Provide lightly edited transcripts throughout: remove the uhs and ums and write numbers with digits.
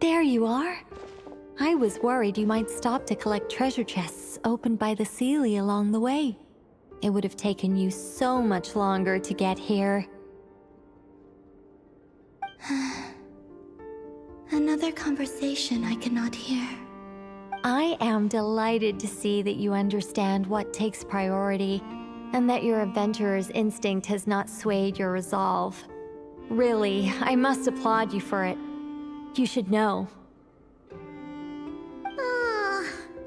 There you are. I was worried you might stop to collect treasure chests opened by the Seelie along the way. It would have taken you so much longer to get here. Another conversation I cannot hear. I am delighted to see that you understand what takes priority, and that your adventurer's instinct has not swayed your resolve. Really, I must applaud you for it. You should know.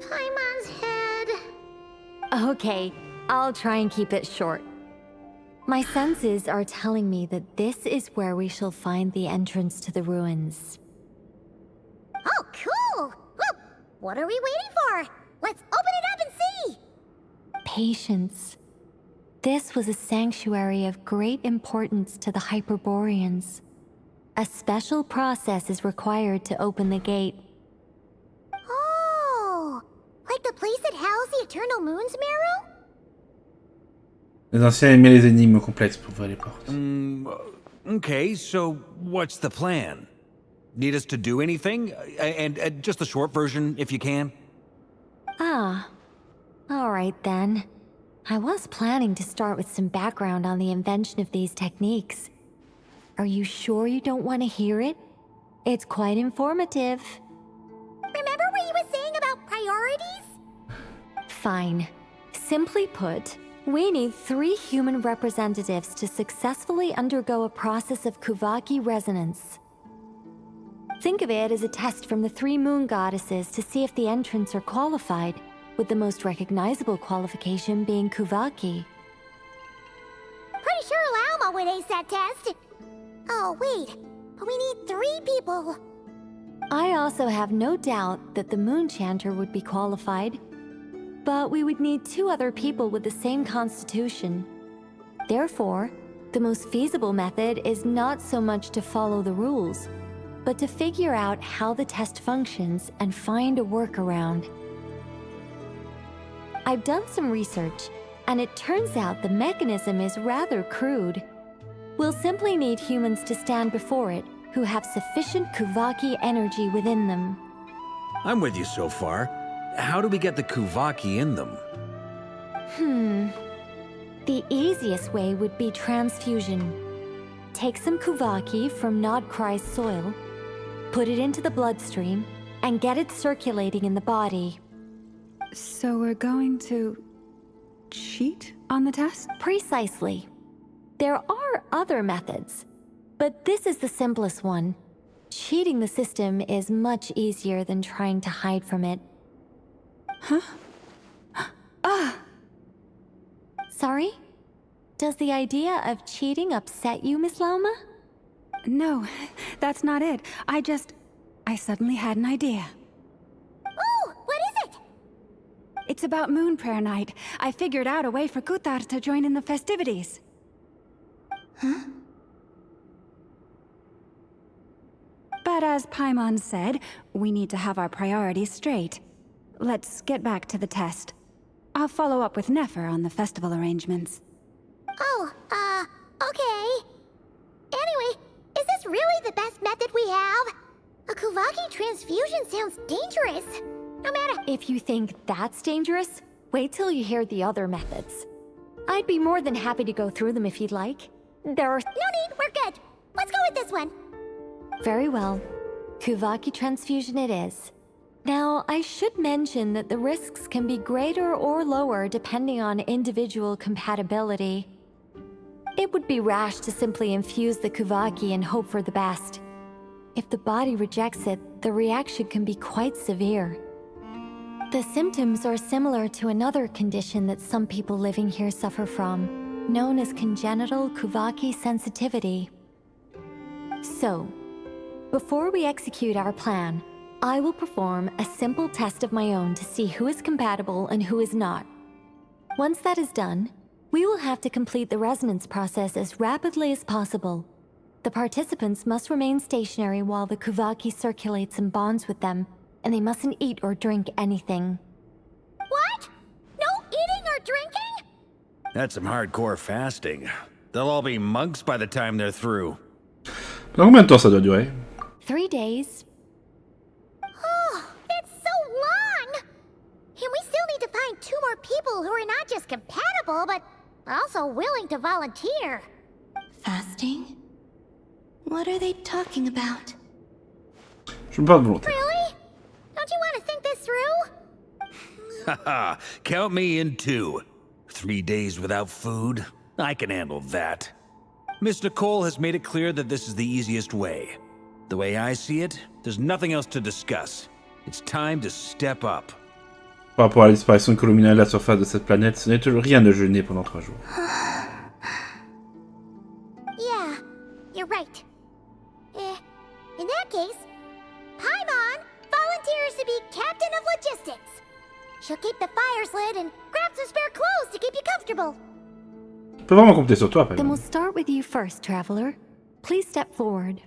Paimon's head. Okay, I'll try and keep it short. My senses are telling me that this is where we shall find the entrance to the ruins. Oh, cool! Well, what are we waiting for? Let's open it up and see! Patience. This was a sanctuary of great importance to the Hyperboreans. A special process is required to open the gate. Oh! Like the place that housed the Eternal Moon's Marrow? Les anciens aimaient les énigmes complexes pour ouvrir les portes. Okay, so what's the plan? Need us to do anything? And just the short version, if you can. Ah. Alright then. I was planning to start with some background on the invention of these techniques. Are you sure you don't want to hear it? It's quite informative. Remember what you were saying about priorities? Fine. Simply put, we need 3 human representatives to successfully undergo a process of Kuvaki resonance. Think of it as a test from the 3 moon goddesses to see if the entrants are qualified, with the most recognizable qualification being Kuvaki. Pretty sure Lauma would ace that test. Oh, wait. But we need 3 people. I also have no doubt that the Moon Chanter would be qualified, but we would need 2 other people with the same constitution. Therefore, the most feasible method is not so much to follow the rules, but to figure out how the test functions and find a workaround. I've done some research, and it turns out the mechanism is rather crude. We'll simply need humans to stand before it who have sufficient Kuvaki energy within them. I'm with you so far. How do we get the Kuvaki in them? The easiest way would be transfusion. Take some Kuvaki from Nodcry's soil, put it into the bloodstream, and get it circulating in the body. So we're going to cheat on the test? Precisely. There are other methods, but this is the simplest one. Cheating the system is much easier than trying to hide from it. Huh? Sorry? Does the idea of cheating upset you, Miss Lauma? No, that's not it. I suddenly had an idea. Oh, what is it? It's about Moon Prayer Night. I figured out a way for Kutar to join in the festivities. Huh? But as Paimon said, we need to have our priorities straight. Let's get back to the test. I'll follow up with Nefer on the festival arrangements. Oh, okay. Anyway, is this really the best method we have? A Kuvaki transfusion sounds dangerous. No matter— If you think that's dangerous, wait till you hear the other methods. I'd be more than happy to go through them if you'd like. There are— No need, we're good. Let's go with this one. Very well. Kuvaki transfusion it is. Now, I should mention that the risks can be greater or lower depending on individual compatibility. It would be rash to simply infuse the Kuvaki and hope for the best. If the body rejects it, the reaction can be quite severe. The symptoms are similar to another condition that some people living here suffer from, known as congenital Kuvaki sensitivity. So, before we execute our plan, I will perform a simple test of my own to see who is compatible and who is not. Once that is done, we will have to complete the resonance process as rapidly as possible. The participants must remain stationary while the Kuvaki circulates and bonds with them, and they mustn't eat or drink anything. What? No eating or drinking? That's some hardcore fasting. They'll all be monks by the time they're through. Combien de temps ça doit durer? 3 days. to find 2 more people who are not just compatible, but also willing to volunteer. Fasting? What are they talking about? Je veux pas de volonté. Really? Don't you want to think this through? Haha, count me in too. 3 days without food? I can handle that. Miss Nicole has made it clear that this is the easiest way. The way I see it, there's nothing else to discuss. It's time to step up. Par rapport à la disparition de Columbina de la surface de cette planète, ce n'est rien de jeûner pendant 3 jours. Yeah, you're right. In that case, Paimon volunteers to be captain of logistics. She'll keep the fires lit and grab some spare clothes to keep you comfortable. Je peux vraiment compter sur toi, Then we'll Paimon. start with you first, traveler. Please step forward.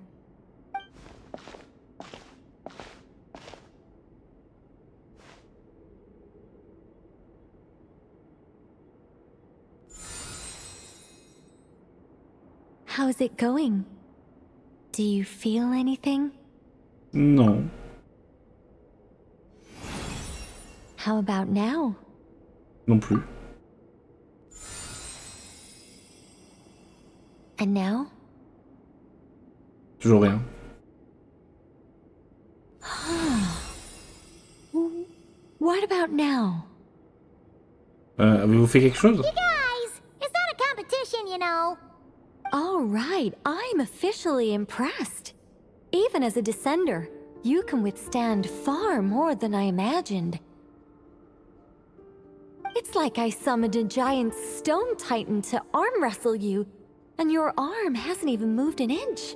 How's it going? Do you feel anything? Non. How about now? Non plus. And now? Toujours rien. What about now? Avez-vous fait quelque chose? You guys, it's not a competition, you know. All right, I'm officially impressed. Even as a descender, you can withstand far more than I imagined. It's like I summoned a giant stone titan to arm wrestle you, and your arm hasn't even moved an inch.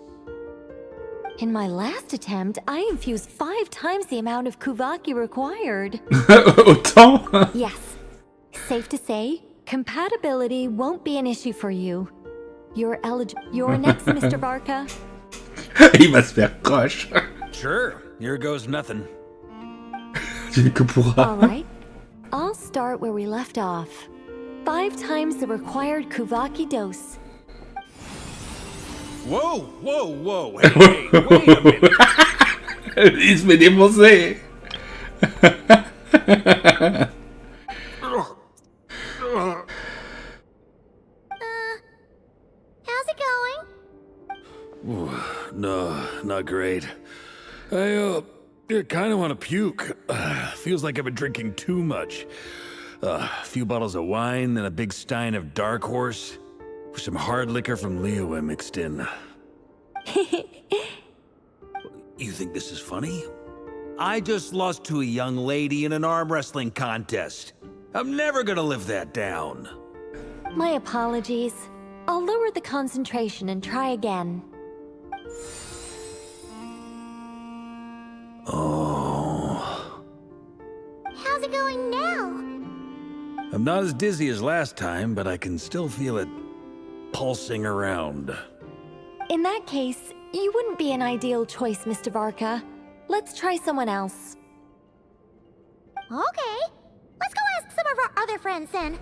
In my last attempt, I infused 5 times the amount of Kuvaki required. Autant? Yes, safe to say, compatibility won't be an issue for you. You're next, Mr. Barca. Il va se faire croche. Sure, here goes nothing. Tu dis que pourra. All right, I'll start where we left off. 5 times the required Kuvaki dose. Whoa, whoa, whoa, hey, wait a minute. Il se fait défoncer. How's it going? No, not great. I kind of want to puke. Feels like I've been drinking too much. A few bottles of wine, then a big stein of Dark Horse, with some hard liquor from Liyue mixed in. You think this is funny? I just lost to a young lady in an arm wrestling contest. I'm never gonna live that down. My apologies. I'll lower the concentration and try again. Oh. How's it going now? I'm not as dizzy as last time, but I can still feel it pulsing around. In that case, you wouldn't be an ideal choice, Mr. Varka. Let's try someone else. Okay, let's go ask some of our other friends then.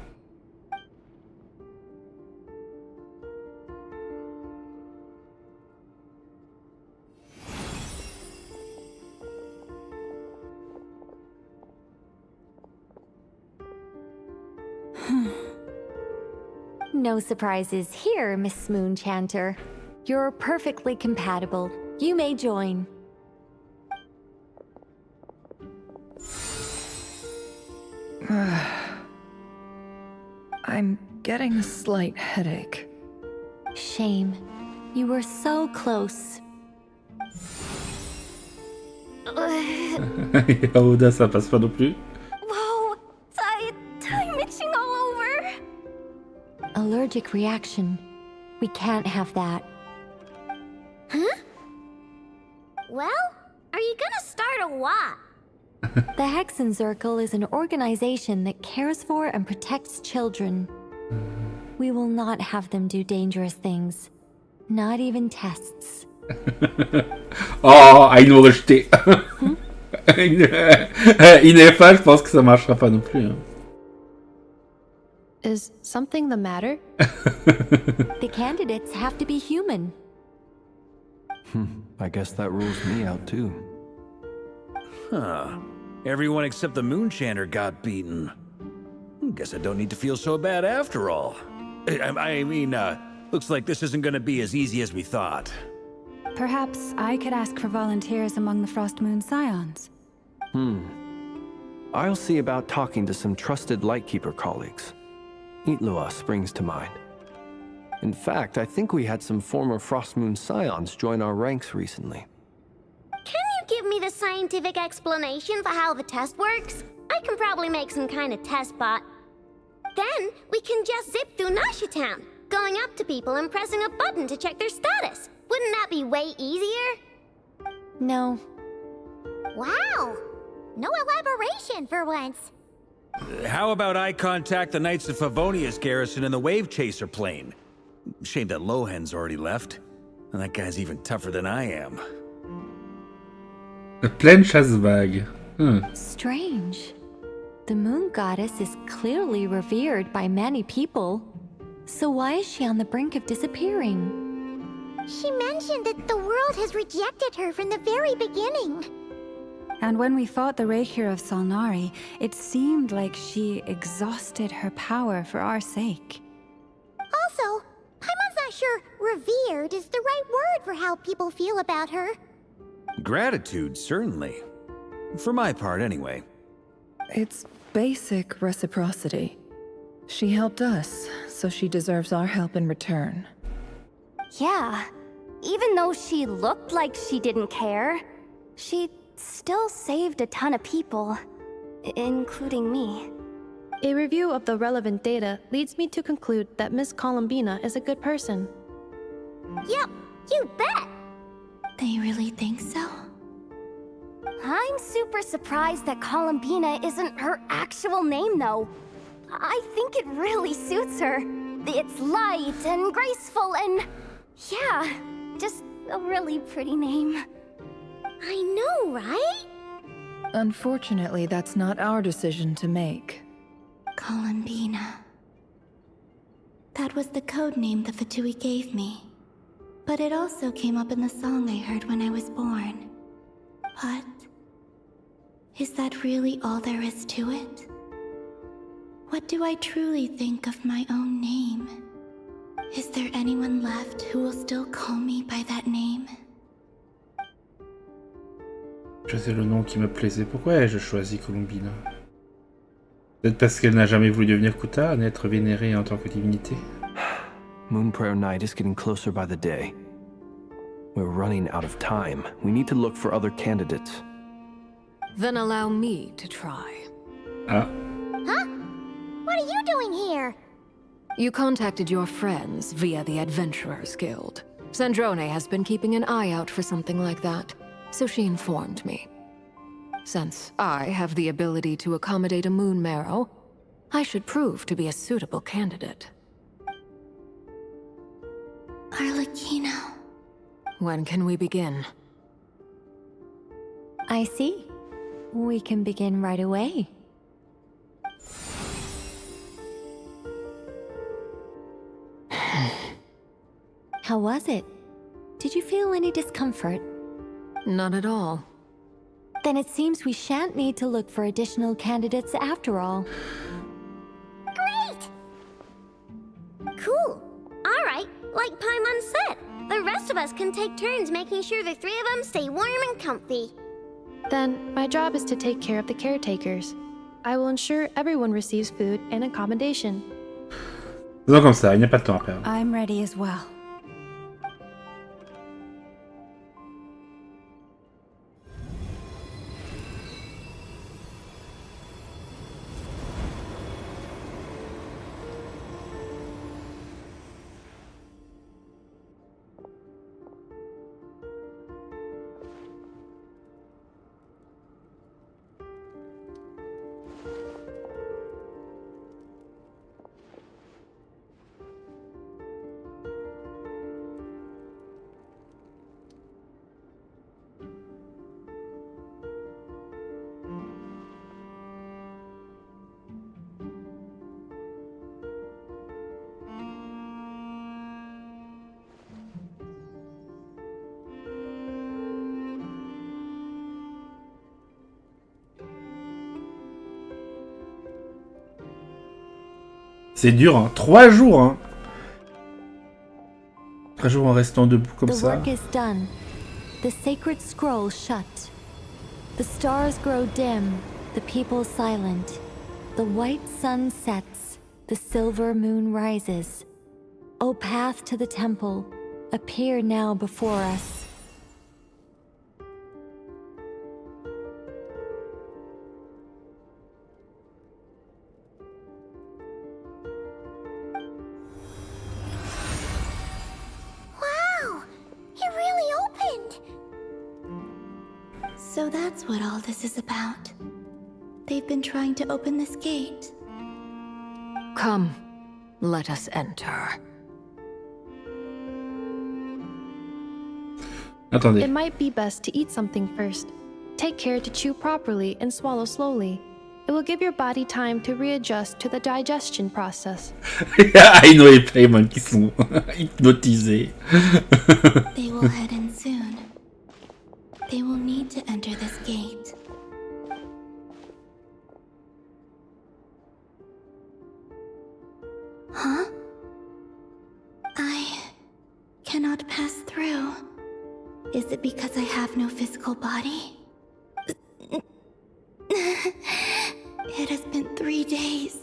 No surprises here, Miss Moonchanter. You're perfectly compatible. You may join. I'm getting a slight headache. Shame. You were so close. Yaoda, ça passe pas non plus. Whoa! I'm itching all over! Allergic reaction. We can't have that. Huh? Well, are you gonna start a what? The Hexenzirkel is an organization that cares for and protects children. We will not have them do dangerous things. Not even tests. Oh, ils l'ont rejeté. Inefa, je pense que ça marchera pas non plus. Hein. Is something the matter? The candidates have to be human. I guess that rules me out too. Huh. Everyone except the Moonchanter got beaten. Guess I don't need to feel so bad after all. I mean, looks like this isn't gonna be as easy as we thought. Perhaps I could ask for volunteers among the Frost Moon Scions. I'll see about talking to some trusted Lightkeeper colleagues. Itlua springs to mind. In fact, I think we had some former Frost Moon Scions join our ranks recently. Can you give me the scientific explanation for how the test works? I can probably make some kind of test bot. Then we can just zip through Nasha Town, going up to people and pressing a button to check their status. Wouldn't that be way easier? No. Wow! No elaboration for once. How about I contact the Knights of Favonius garrison in the Wave Chaser plane? Shame that Lohan's already left. And that guy's even tougher than I am. Pleine chasse vague. Strange. The moon goddess is clearly revered by many people. So why is she on the brink of disappearing? She mentioned that the world has rejected her from the very beginning. And when we fought the Raikir of Salnari, it seemed like she exhausted her power for our sake. Also, Paimon's not sure revered is the right word for how people feel about her. Gratitude, certainly. For my part, anyway. It's basic reciprocity. She helped us, so she deserves our help in return. Yeah. Even though she looked like she didn't care, she still saved a ton of people, including me. A review of the relevant data leads me to conclude that Miss Columbina is a good person. Yep, you bet! They really think so? I'm super surprised that Columbina isn't her actual name, though. I think it really suits her. It's light and graceful and... yeah, just a really pretty name. I know, right? Unfortunately, that's not our decision to make. Columbina. That was the code name the Fatui gave me. But it also came up in the song I heard when I was born. But... is that really all there is to it? What do I truly think of my own name? Is there anyone left who will still call me by that name? Choisir le nom qui me plaisait. Pourquoi ai-je choisi Columbina? Peut-être parce qu'elle n'a jamais voulu devenir Kuta, n'être vénérée en tant que divinité. Moon Prayer Night is getting closer by the day. We're running out of time. We need to look for other candidates. Then allow me to try. Ah. Huh? What are you doing here? You contacted your friends via the Adventurers Guild. Sandrone has been keeping an eye out for something like that, so she informed me. Since I have the ability to accommodate a moon marrow, I should prove to be a suitable candidate. Arlecchino. When can we begin? I see. We can begin right away. How was it? Did you feel any discomfort? Not at all. Then it seems we shan't need to look for additional candidates after all. Great! Cool. Alright, like Paimon said, the rest of us can take turns making sure the three of them stay warm and comfy. Then, my job is to take care of the caretakers. I will ensure everyone receives food and accommodation. Faisons comme ça, il n'y a pas de temps à perdre. I'm ready as well. C'est dur, hein. 3 jours, hein. 3 jours en restant debout comme The ça. work is done. The sacred scroll shut. The stars grow dim, the people silent. The white sun sets, the silver moon rises. O path to the temple, appear now before us. Wow! It really opened! So that's what all this is about. They've been trying to open this gate. Come, let us enter. Attendez. It might be best to eat something first. Take care to chew properly and swallow slowly. It will give your body time to readjust to the digestion process. Aino et Paimon qui sont hypnotisés. They will head in soon. They will need to enter this gate. Huh? I cannot pass through. Is it because I have no physical body? It has been 3 days.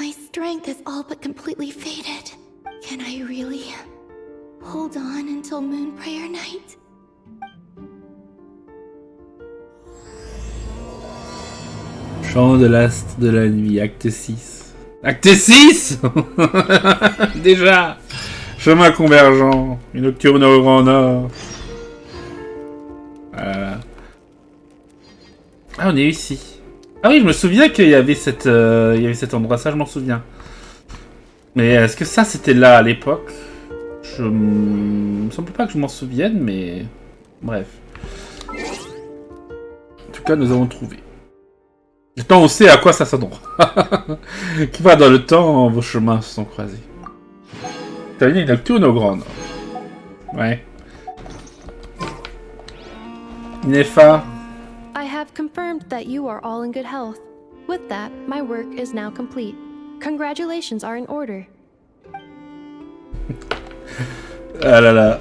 My strength is all but completely faded. Can I really hold on until moon prayer night? Chant de l'astre de la nuit, acte 6. Acte 6. Déjà. Chemin convergent, une nocturne au grand nord. Voilà. Ah, on est ici. Ah oui, je me souviens qu'il y avait cet endroit, ça je m'en souviens. Mais est-ce que ça c'était là à l'époque? Je me semble pas que je m'en souvienne, mais bref. En tout cas, nous avons trouvé. Maintenant, on sait à quoi ça sonne. Qui va dans le temps, vos chemins se sont croisés. T'as une nocturne au grand nord. Ouais. Nefa. I have confirmed that you are all in good health. With that, my work is now complete. Congratulations are in order. Ah là là.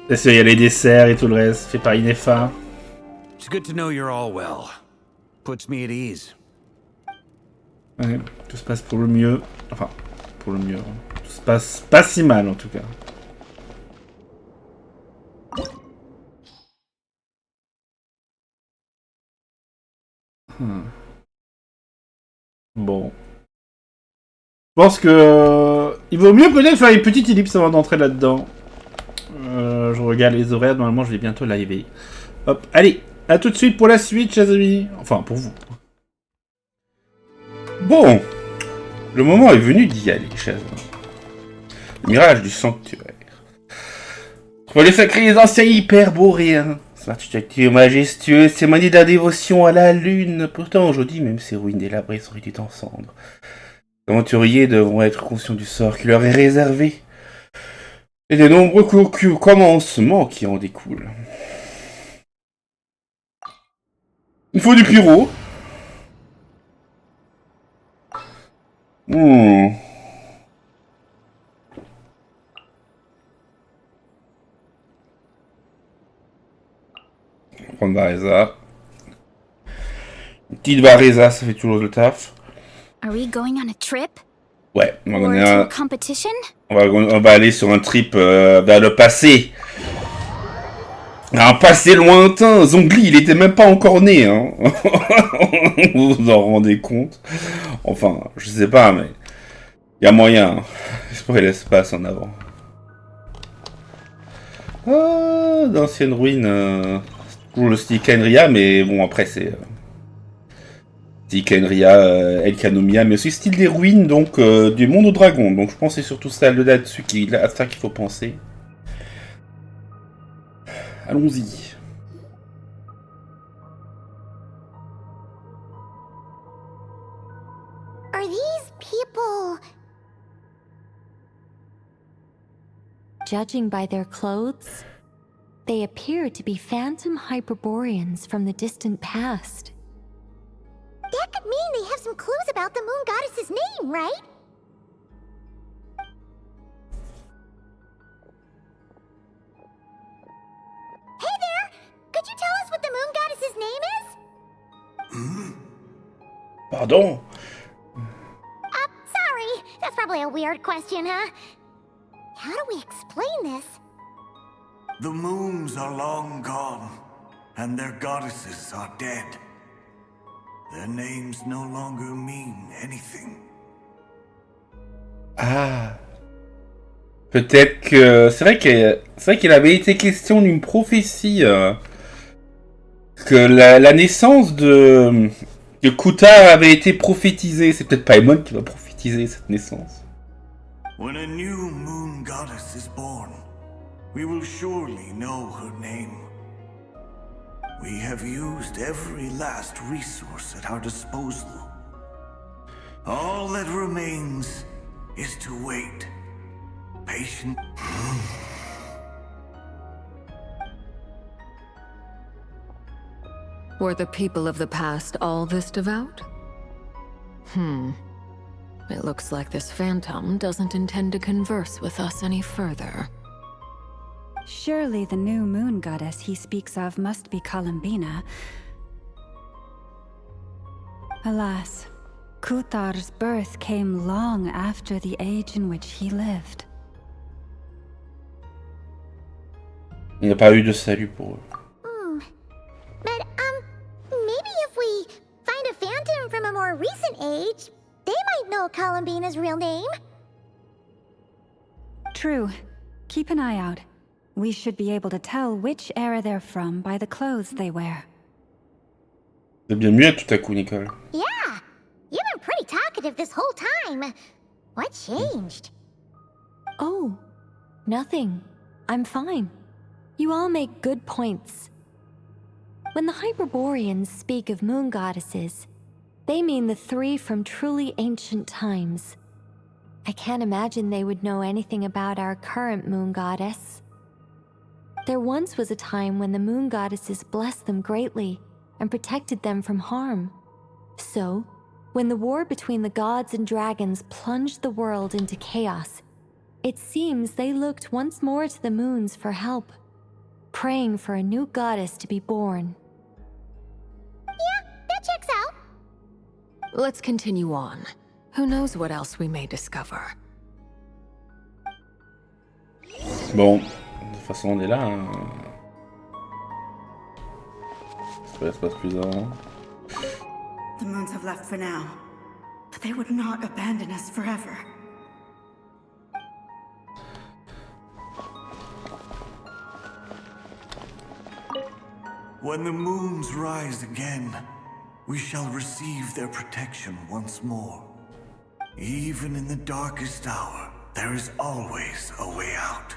Bien sûr, il y a les desserts et tout le reste, fait par Inefa. It's good to know you're all well. Puts me at ease. Ouais, tout se passe pour le mieux. Enfin, pour le mieux. Tout se passe pas si mal en tout cas. Bon. Je pense que il vaut mieux peut-être faire une petite ellipse avant d'entrer là-dedans. Je regarde les horaires, normalement je vais bientôt liver. Hop, allez, à tout de suite pour la suite, chers amis. Enfin, pour vous. Bon, le moment est venu d'y aller, chers amis. Le mirage du sanctuaire. Pour les sacrés anciens hyperboréens. Son architecture majestueuse témoignait de la dévotion à la lune. Pourtant, aujourd'hui, même ces ruines délabrées sont réduites en cendres. Les aventuriers devront être conscients du sort qui leur est réservé. Et des nombreux commencements qui en découlent. Il faut du pyro. Prendre Vareza. Une petite Vareza, ça fait toujours le taf. Are we going on a trip? Ouais, on Or va, to a competition? on va aller sur un trip vers le passé. Un passé lointain. Zongli, il était même pas encore né, hein. Vous vous en rendez compte? Enfin, je sais pas, mais il y a moyen. Explorer l'espace en avant. Ah, d'anciennes ruines. Toujours le style Kenria, mais bon, après c'est style Kenria, El Kanomia, mais aussi le style des ruines, donc du monde aux dragons. Donc je pense que c'est surtout ça là-dessus à ça qu'il faut penser. Allons-y. Are these people... Judging by their clothes, they appear to be phantom Hyperboreans from the distant past. That could mean they have some clues about the moon goddess's name, name, right? Hey there! Could you tell us what the moon goddess's name is? Pardon? Sorry. That's probably a weird question, huh? How do we explain this? The moons are long gone, and their goddesses are dead. Their names no longer mean anything. Ah. Peut-être que... C'est vrai qu'il avait été question d'une prophétie. Que la naissance de Kutar avait été prophétisée. C'est peut-être Paimon qui va prophétiser cette naissance. When a new moon goddess is born, we will surely know her name. We have used every last resource at our disposal. All that remains is to wait. Patient. Were the people of the past all this devout? It looks like this phantom doesn't intend to converse with us any further. Surely the new moon goddess he speaks of must be Columbina. Alas, Kutar's birth came long after the age in which he lived. Il n'y a pas eu de salut pour eux. But, maybe if we find a phantom from a more recent age, they might know Columbina's real name. True. Keep an eye out. We should be able to tell which era they're from by the clothes they wear. C'est bien muet tout à coup, Nicole. Yeah, you've been pretty talkative this whole time. What changed? Oh, nothing. I'm fine. You all make good points. When the Hyperboreans speak of moon goddesses, they mean the three from truly ancient times. I can't imagine they would know anything about our current moon goddess. There once was a time when the moon goddesses blessed them greatly and protected them from harm. So, when the war between the gods and dragons plunged the world into chaos, it seems they looked once more to the moons for help, praying for a new goddess to be born. Yeah, that checks out. Let's continue on. Who knows what else we may discover? Bon, de toute façon on est là. Hein. Ça se passe plus avant. The moons have left for now, but they would not abandon us forever. When the moons rise again, we shall receive their protection once more. Even in the darkest hour, there is always a way out.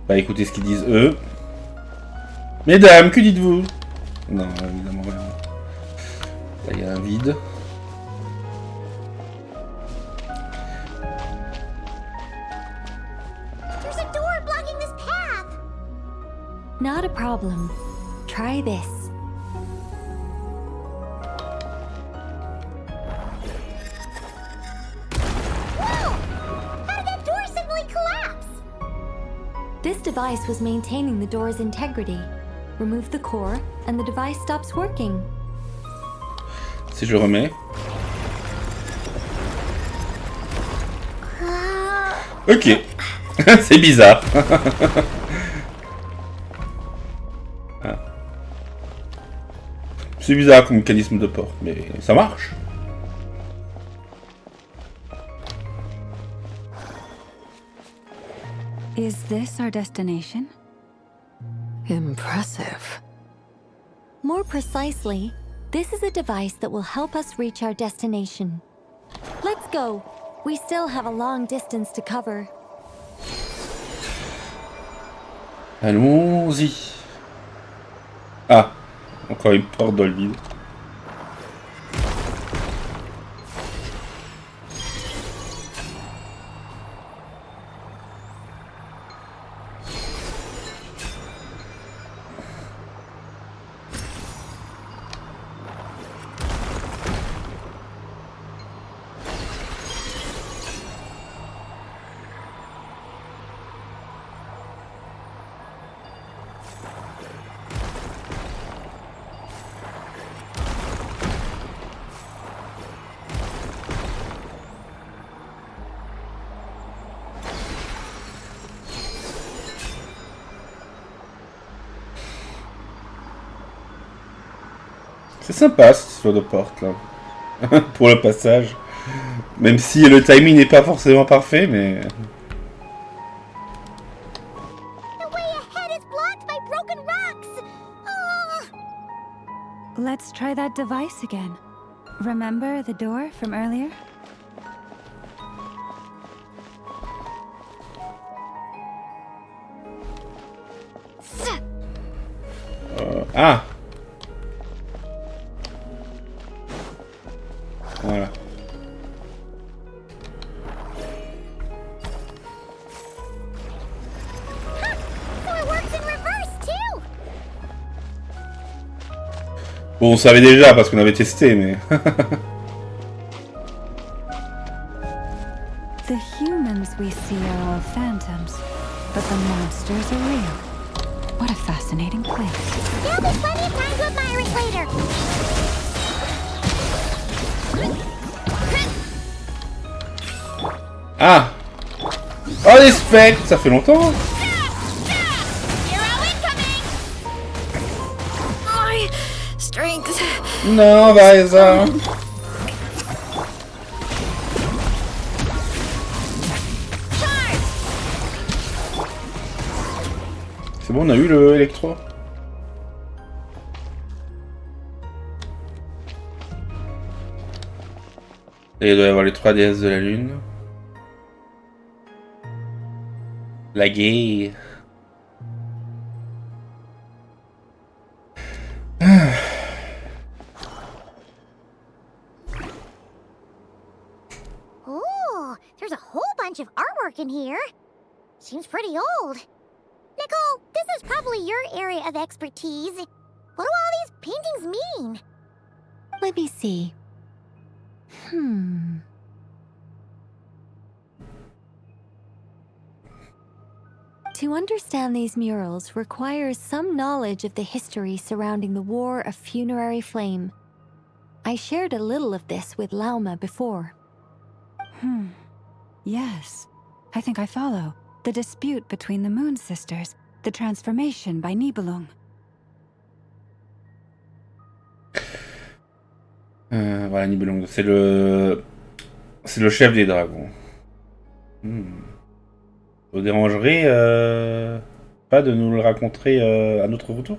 Bah écoutez ce qu'ils disent eux. Mesdames, que dites-vous? Non, évidemment rien. Là il y a un vide. There's a door blocking this path. Not a problem. Try this. Whoa! How did that door suddenly collapse? This device was maintaining the door's integrity. Remove the core, and the device stops working. Si je remets. Ok. C'est bizarre. Ah. C'est bizarre comme mécanisme de porte, mais ça marche. Is this our destination? Impressive. More precisely, this is a device that will help us reach our destination. Let's go. We still have a long distance to cover. Allons-y. Ah, encore une porte dans le vide. C'est sympa cette histoire de porte là. Pour le passage. Même si le timing n'est pas forcément parfait, mais... Let's try that device again. Remember the door from earlier? Ah! Voilà. Bon, on savait déjà parce qu'on avait testé, mais... The humans we see are all phantoms, but the monsters are real. What a fascinating place. There'll be plenty of time to admire it later. Ah! Oh, les spectres! Ça fait longtemps! Non, Vaesa! C'est bon, on a eu le électro? Et il doit y avoir les 3 déesses de la lune. La guerre. Oh, there's a whole bunch of artwork in here. Seems pretty old. Nicole, this is probably your area of expertise. What do all these paintings mean? Let me see. To understand these murals requires some knowledge of the history surrounding the War of Funerary Flame. I shared a little of this with Lauma before. Yes, I think I follow. The dispute between the Moon Sisters, the transformation by Nibelung. Voilà, Nibelung, c'est le chef des dragons. Ça vous dérangerait pas de nous le raconter à notre retour?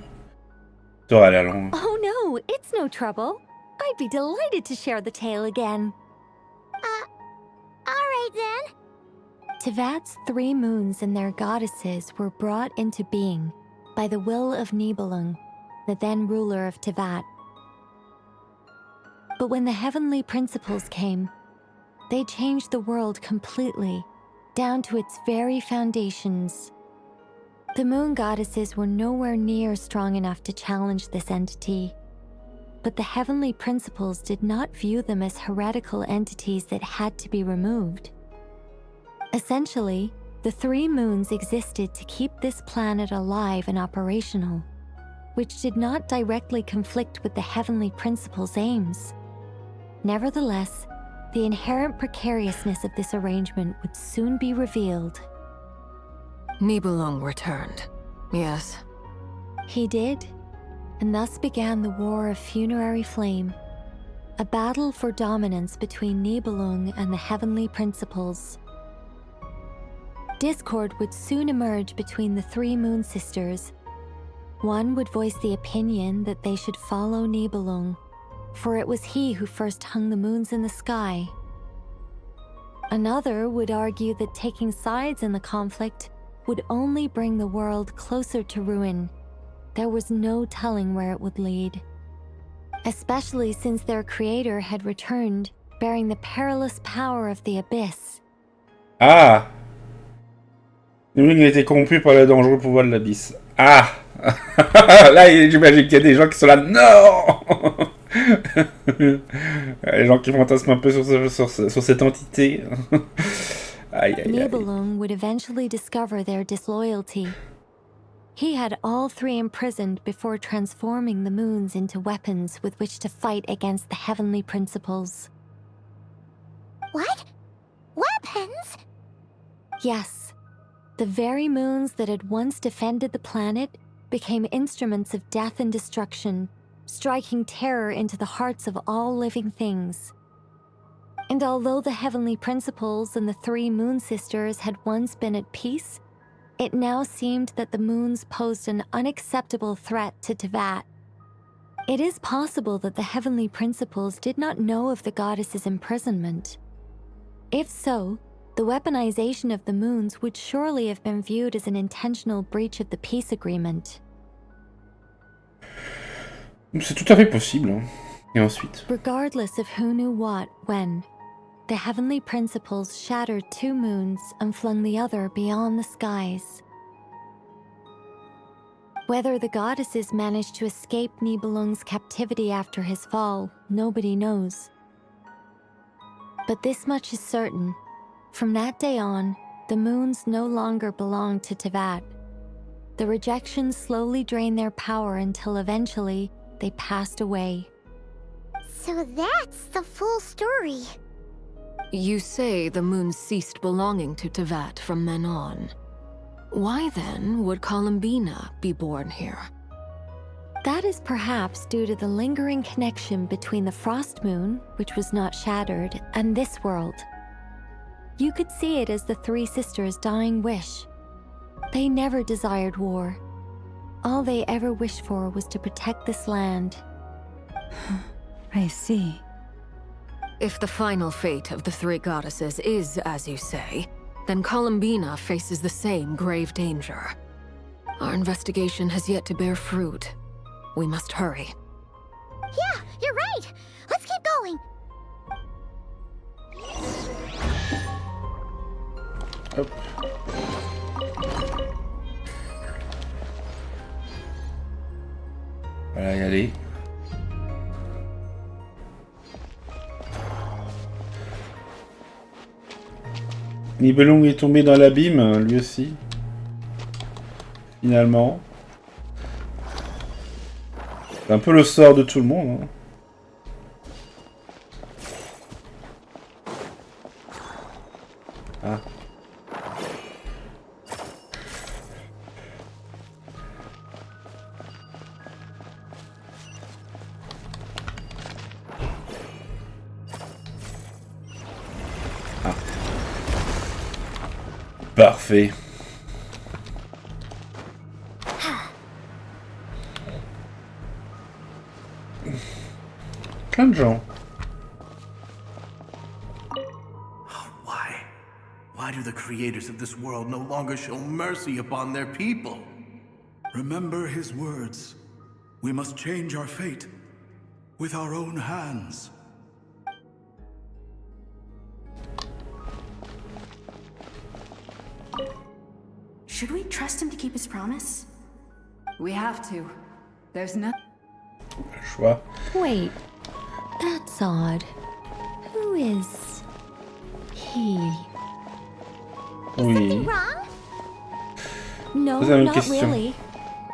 Toi, allez, allons. Oh no, it's no trouble. I'd be delighted to share the tale again. Alright then. Tevat's 3 moons and their goddesses were brought into being by the will of Nibelung, the then ruler of Tevat. But when the heavenly principles came, they changed the world completely, down to its very foundations. The moon goddesses were nowhere near strong enough to challenge this entity, but the heavenly principles did not view them as heretical entities that had to be removed. Essentially, the 3 moons existed to keep this planet alive and operational, which did not directly conflict with the heavenly principles' aims. Nevertheless, the inherent precariousness of this arrangement would soon be revealed. Nibelung returned. Yes. He did, and thus began the War of Funerary Flame, a battle for dominance between Nibelung and the heavenly principles. Discord would soon emerge between the 3 Moon Sisters. One would voice the opinion that they should follow Nibelung, for it was he who first hung the moons in the sky. Another would argue that taking sides in the conflict would only bring the world closer to ruin. There was no telling where it would lead. Especially since their creator had returned, bearing the perilous power of the abyss. Ah! Nibelung a été corrompu par le dangereux pouvoir de l'abysse. Ah! Là, j'imagine qu'il y a des gens qui sont là. Non! Les gens qui fantasment un peu sur cette entité. Aïe, aïe, aïe. Nibelung would eventually discover their disloyalty. He had all 3 imprisoned before transforming the moons into weapons with which to fight against the heavenly principles. What? Weapons? Yes. The very moons that had once defended the planet became instruments of death and destruction, striking terror into the hearts of all living things. And although the heavenly principles and the three moon sisters had once been at peace, it now seemed that the moons posed an unacceptable threat to Teyvat. It is possible that the heavenly principles did not know of the goddess's imprisonment. If so, the weaponization of the moons would surely have been viewed as an intentional breach of the peace agreement. C'est tout à fait possible. Hein. Et ensuite? Regardless of who knew what, when, the heavenly principles shattered two moons and flung the other beyond the skies. Whether the goddesses managed to escape Nibelung's captivity after his fall, nobody knows. But this much is certain. From that day on, the moons no longer belonged to Teyvat. The rejections slowly drained their power until eventually they passed away. So that's the full story. You say the moons ceased belonging to Teyvat from then on. Why then would Columbina be born here? That is perhaps due to the lingering connection between the Frost Moon, which was not shattered, and this world. You could see it as the three sisters' dying wish. They never desired war. All they ever wished for was to protect this land. I see. If the final fate of the three goddesses is as you say, then Columbina faces the same grave danger. Our investigation has yet to bear fruit. We must hurry. Yeah, you're right! Let's keep going! Hop. Voilà, y aller. Nibelung est tombé dans l'abîme, lui aussi. Finalement. C'est un peu le sort de tout le monde. Hein. Ah. Parfait. Plein de gens. Why do the creators of this world no longer show mercy upon their people? Remember his words. We must change our fate with our own hands. Should we trust him to keep his promise? We have to. There's no... Choix. Wait, that's odd. Who is he? Oui. Something wrong? No, Posez-moi une not question. really.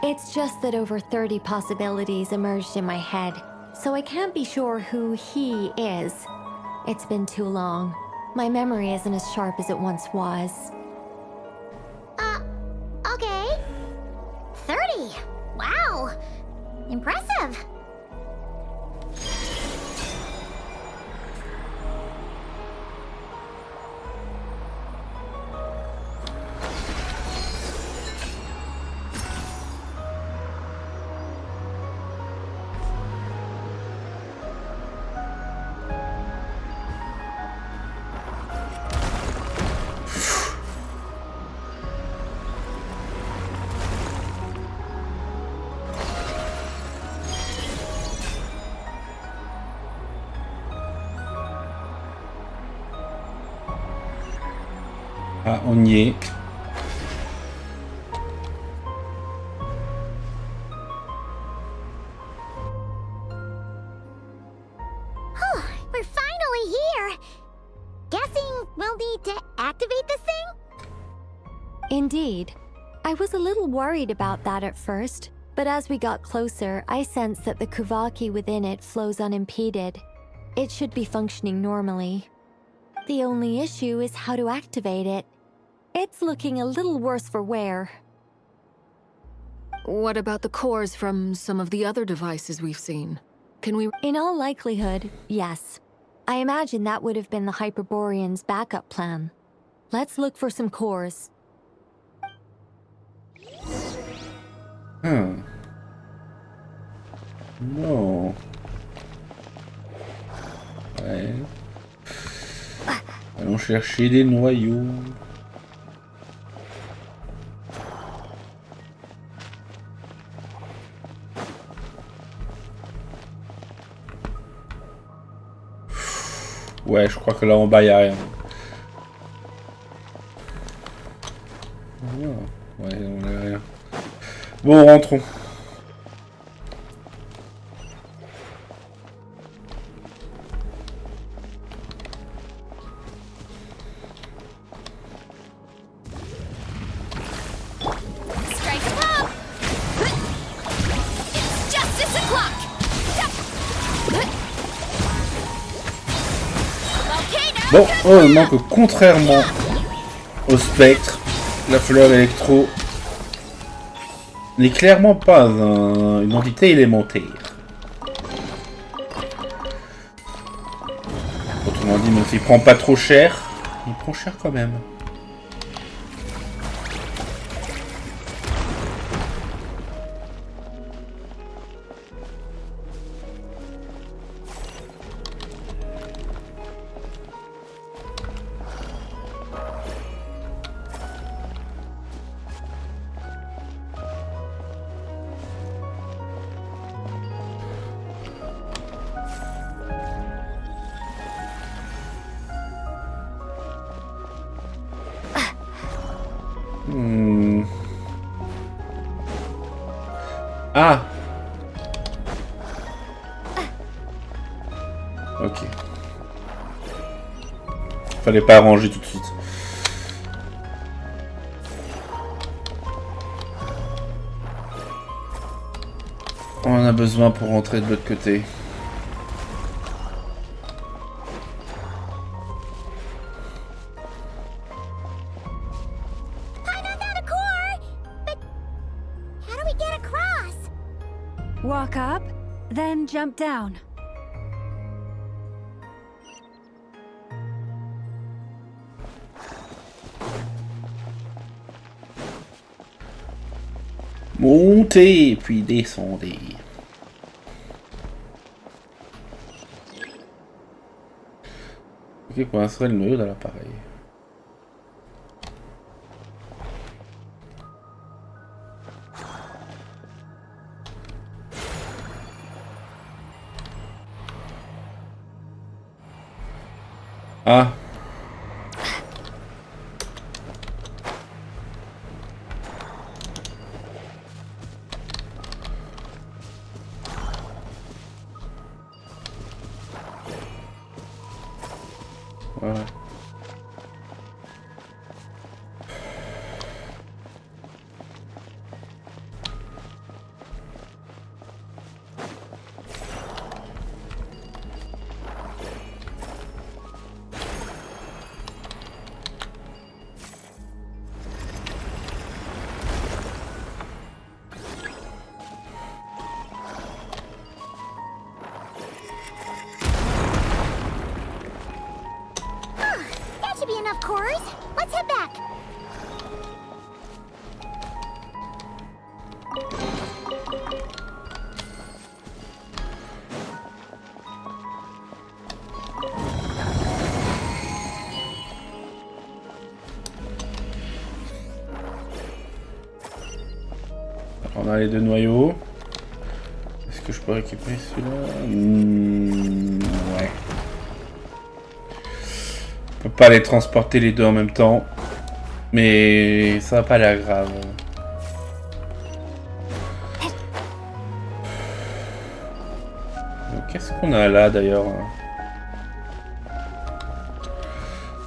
It's just that over 30 possibilities emerged in my head, so I can't be sure who he is. It's been too long. My memory isn't as sharp as it once was. Okay. 30! Wow! Impressive! Ah, on y est. We're finally here! Guessing we'll need to activate this thing? Indeed. I was a little worried about that at first, but as we got closer, I sensed that the Kuvaki within it flows unimpeded. It should be functioning normally. The only issue is how to activate it. It's looking a little worse for wear. What about the cores from some of the other devices we've seen? Can we... In all likelihood, yes. I imagine that would have been the Hyperborean's backup plan. Let's look for some cores. Non. Ouais. Allons chercher des noyaux. Ouais, je crois que là en bas, il n'y a rien. Ouais, on n'a rien. Bon, rentrons. Bon, heureusement que contrairement au spectre, la fleur électro n'est clairement pas une entité élémentaire. Autrement dit, même s'il prend pas trop cher, il prend cher quand même. Ah! Ok. Fallait pas arranger tout de suite. On en a besoin pour rentrer de l'autre côté. Walk up, then jump down. Montez, puis descendez. Ok, pour insérer le nœud dans l'appareil. Ah. Voilà. On a les deux noyaux. Est-ce que je peux récupérer celui-là? Ouais. On peut pas les transporter les deux en même temps. Mais ça va pas l'air grave. Qu'est-ce qu'on a là d'ailleurs?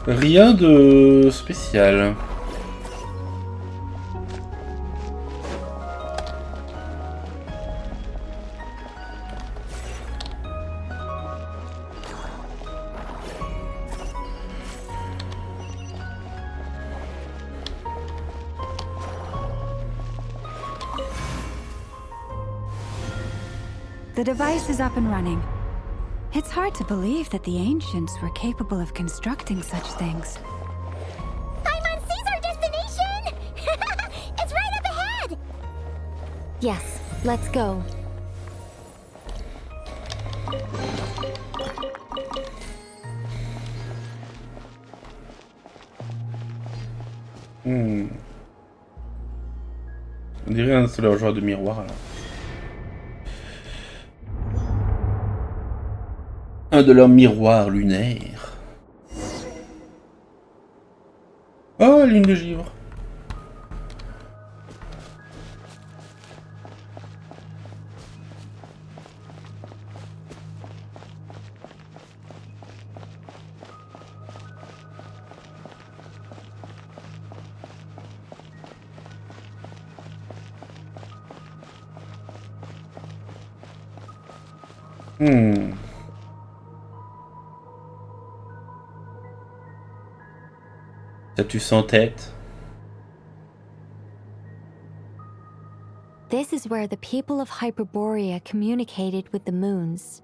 Rien de spécial. The device is up and running. It's hard to believe that the ancients were capable of constructing such things. Paimon sees our destination! It's right up ahead! Yes, let's go. On dirait un seul joueur de miroir là. Un de leurs miroirs lunaires. Oh, lune de givre. Statue sans tête. This is where the people of Hyperborea communicated with the moons.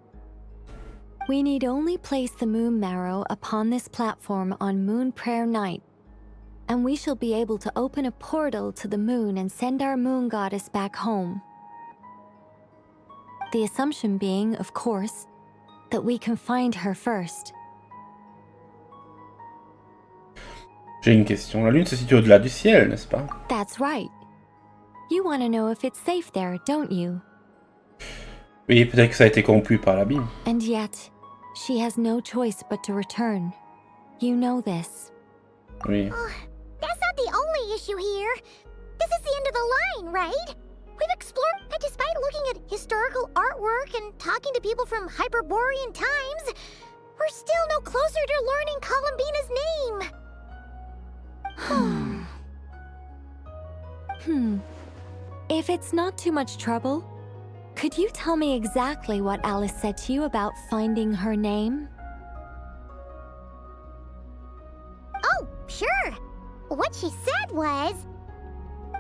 We need only place the moon marrow upon this platform on Moon Prayer Night, and we shall be able to open a portal to the moon and send our moon goddess back home. The assumption being, of course, that we can find her first. J'ai une question. La lune se situe au-delà du ciel, n'est-ce pas? That's right. You want to know if it's safe there, don't you? Oui, peut-être que ça a été corrompu par l'abîme. And yet, she has no choice but to return. You know this. Oui. That's not the only issue here. This is the end of the line, right? We've explored, and despite looking at historical artwork and talking to people from Hyperborean times, we're still no closer to learning Columbina's name. If it's not too much trouble, could you tell me exactly what Alice said to you about finding her name? Oh, sure. What she said was...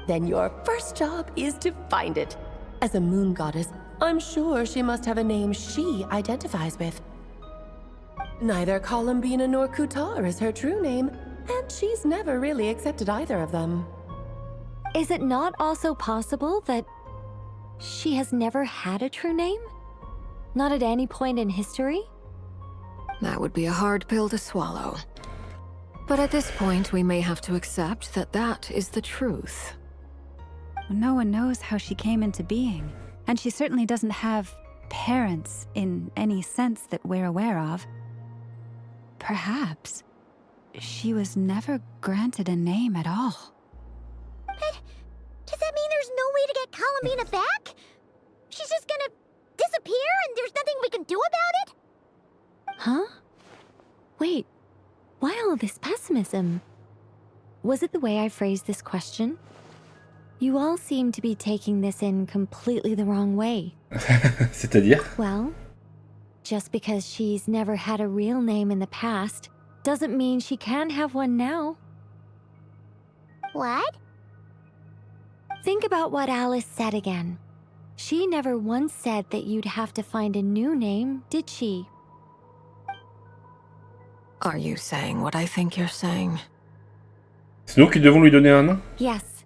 Then your first job is to find it. As a moon goddess, I'm sure she must have a name she identifies with. Neither Columbina nor Kutar is her true name, and she's never really accepted either of them. Is it not also possible that she has never had a true name? Not at any point in history? That would be a hard pill to swallow. But at this point, we may have to accept that that is the truth. No one knows how she came into being, and she certainly doesn't have parents in any sense that we're aware of. Perhaps she was never granted a name at all. But does that mean there's no way to get Columbina back? She's just gonna disappear and there's nothing we can do about it? Huh? Wait, why all this pessimism? Was it the way I phrased this question? You all seem to be taking this in completely the wrong way. C'est-à-dire? Well, just because she's never had a real name in the past doesn't mean she can't have one now. What? Think about what Alice said again. She never once said that you'd have to find a new name, did she? Are you saying what I think you're saying? C'est nous qui devons lui donner un nom? Yes.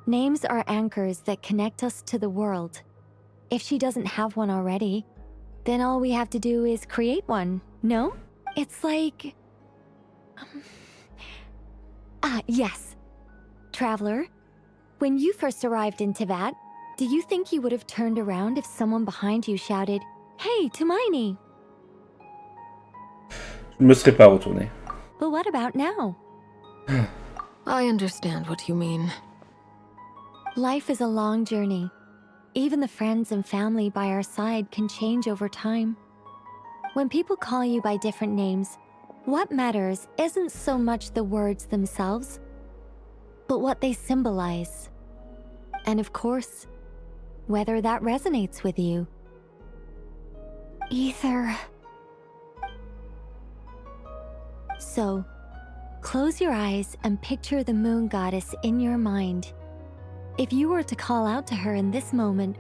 Names are anchors that connect us to the world. If she doesn't have one already, then all we have to do is create one, no? It's like... yes. Traveler, when you first arrived in Teyvat, do you think you would have turned around if someone behind you shouted, "Hey, Tumaini"? Je ne me serais pas retourné. But what about now? I understand what you mean. Life is a long journey. Even the friends and family by our side can change over time. When people call you by different names, what matters isn't so much the words themselves, but what they symbolize. And of course, whether that resonates with you. Ether. So, close your eyes and picture the moon goddess in your mind. If you were to call out to her in this moment,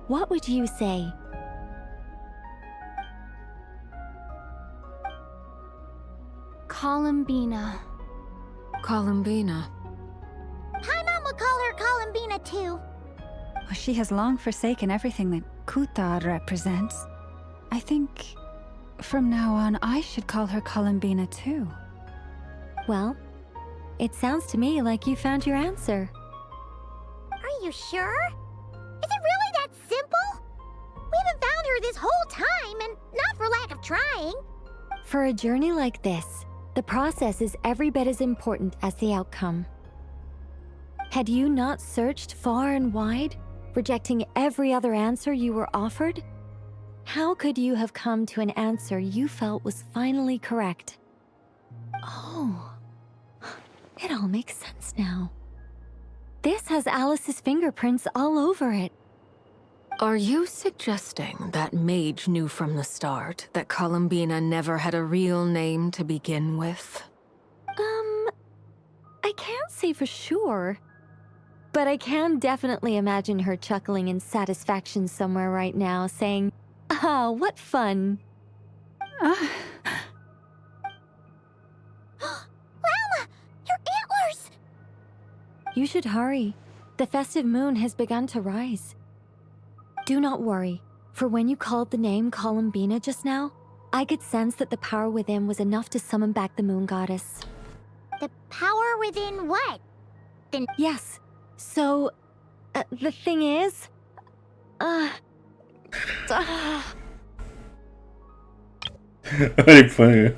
what would you say? Columbina. Columbina. Paimon would call her Columbina too. Well, she has long forsaken everything that QUETE represents. I think from now on I should call her Columbina too. Well, it sounds to me like you found your answer. Are you sure? Is it really that simple? We haven't found her this whole time, and not for lack of trying. For a journey like this, the process is every bit as important as the outcome. Had you not searched far and wide, rejecting every other answer you were offered, how could you have come to an answer you felt was finally correct? Oh, it all makes sense now. This has Alice's fingerprints all over it. Are you suggesting that Mage knew from the start that Columbina never had a real name to begin with? I can't say for sure. But I can definitely imagine her chuckling in satisfaction somewhere right now, saying, "Ah, what fun." Llama! Your antlers! You should hurry. The festive moon has begun to rise. Do not worry, for when you called the name Columbina just now, I could sense that the power within was enough to summon back the moon goddess. The power within what? Yes. So, the thing is... Les points.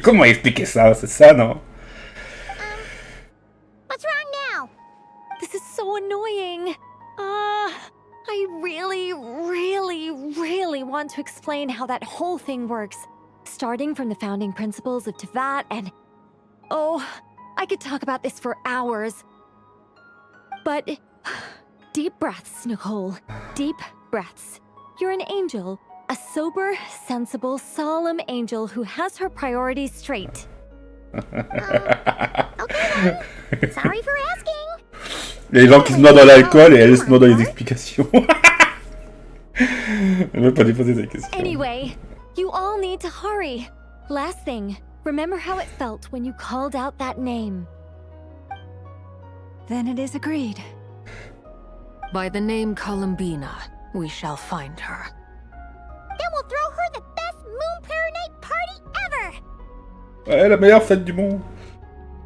Comment expliquer ça? C'est ça, non? What's wrong now? This is so annoying. I really want to explain how that whole thing works. Starting from the founding principles of Teyvat and... Oh, I could talk about this for hours. But... Deep breaths, Nicole. Deep breaths. You're an angel. A sober, sensible, solemn angel who has her priorities straight. Okay then. Sorry for asking. Il y a des gens qui se noient dans l'alcool et elle se noie dans les explications. Elle veut pas déposer sa question. Anyway, you all need to hurry. Last thing, remember how it felt when you called out that name. Then it is agreed. By the name Columbina, we shall find her. Then we'll throw her the best Moon Prayer Night party ever! Ouais, la meilleure fête du monde.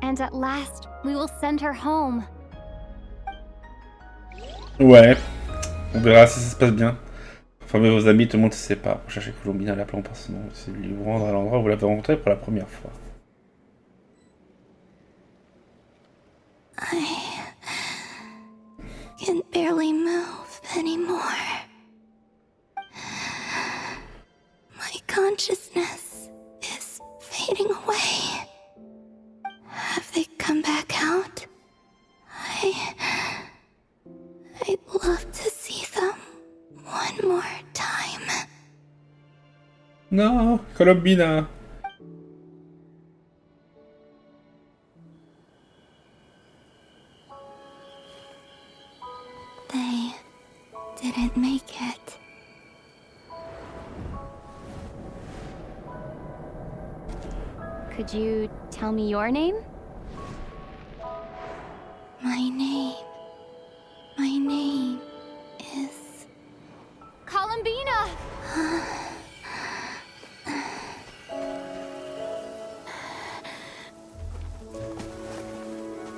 And at last, we will send her home. Ouais, on verra si ça se passe bien. Informez vos amis, tout le monde se sépare. Pour chercher Columbina, l'appelant par son nom. C'est lui vous rendre à l'endroit où vous l'avez rencontré pour la première fois. I can barely move anymore. My consciousness is fading away. Have they come back out? I'd love to see them one more time. Non, Columbina. They didn't make it. Could you tell me your name? My name is... Columbina!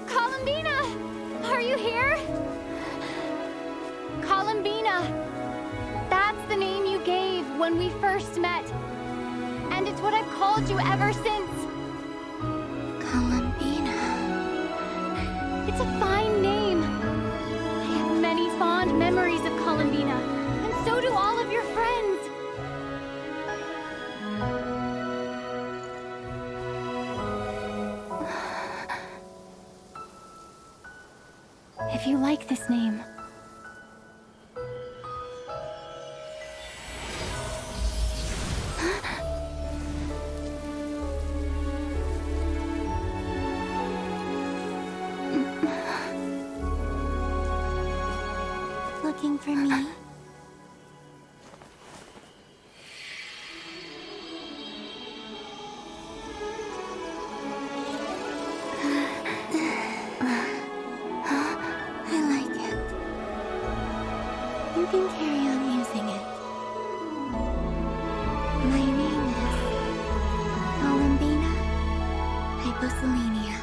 Columbina! Are you here? Columbina! That's the name you gave when we first met. And it's what I've called you ever since. Columbina. It's a fine name. I have many fond memories of Columbina, and so do all of your friends. If you like this name, looking for me? You can carry on using it. My name is Columbina Hyposelenia.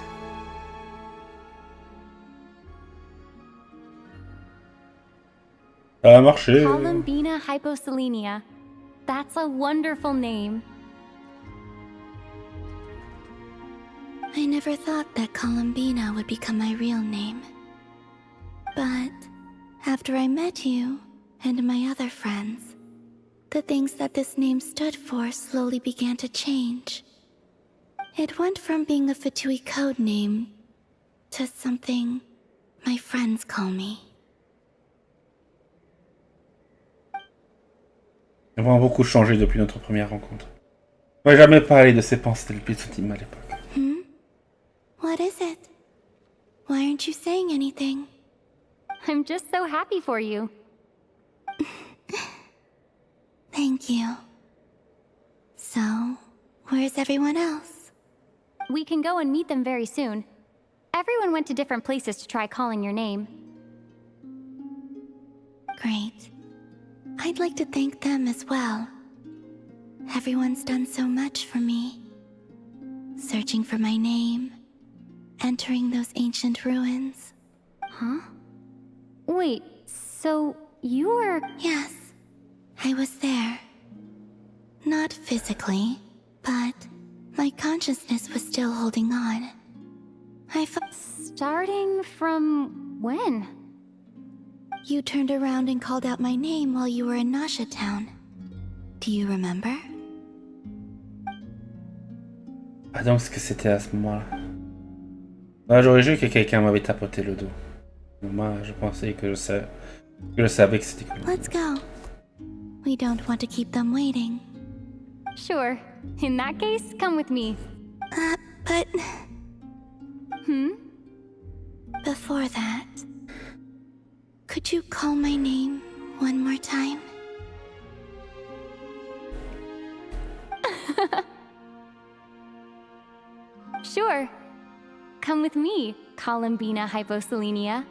Ça a marché. Columbina Hyposelenia. That's a wonderful name. I never thought that Columbina would become my real name. But after I met you and my other friends, the things that this name stood for slowly began to change. It went from being a Fatui code name to something my friends call me. J'ai vraiment beaucoup changé depuis notre première rencontre. On n'a jamais parlé de ses pensées depuis ce team à l'époque. What is it? Why aren't you saying anything? I'm just so happy for you. Thank you. So, where's everyone else? We can go and meet them very soon. Everyone went to different places to try calling your name. Great. I'd like to thank them as well. Everyone's done so much for me. Searching for my name, entering those ancient ruins. Huh? Wait, so you were... Yes, I was there. Not physically, but my consciousness was still holding on. Starting from when? You turned around and called out my name while you were in Nasha Town. Do you remember? Ah donc ce que c'était à ce moment-là. Bah, j'aurais juré que quelqu'un m'avait tapoté le dos. Moi, je pensais que je savais que c'était que... Let's go. We don't want to keep them waiting. Sure. In that case, come with me. But... Hmm? Before that... Could you call my name one more time? Sure. Come with me, Columbina Hyposelenia.